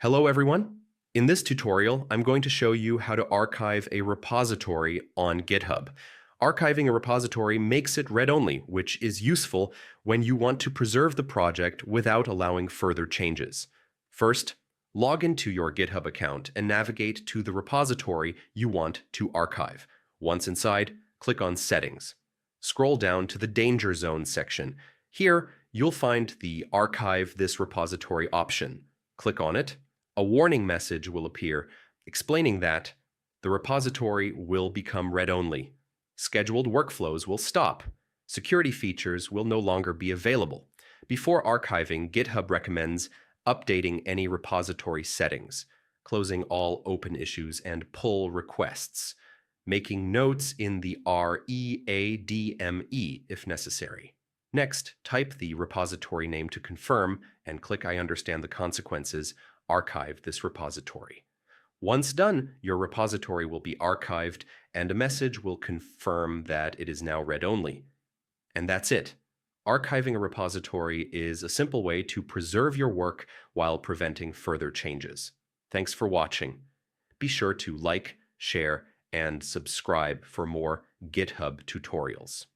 Hello everyone. In this tutorial, I'm going to show you how to archive a repository on GitHub. Archiving a repository makes it read-only, which is useful when you want to preserve the project without allowing further changes. First, log into your GitHub account and navigate to the repository you want to archive. Once inside, click on Settings. Scroll down to the Danger Zone section. Here, you'll find the Archive this repository option. Click on it. A warning message will appear explaining that the repository will become read-only. Scheduled workflows will stop. Security features will no longer be available. Before archiving, GitHub recommends updating any repository settings, closing all open issues and pull requests, making notes in the README if necessary. Next, type the repository name to confirm and click I understand the consequences. Archive this repository. Once done, your repository will be archived and a message will confirm that it is now read-only. And that's it. Archiving a repository is a simple way to preserve your work while preventing further changes. Thanks for watching. Be sure to like, share, and subscribe for more GitHub tutorials.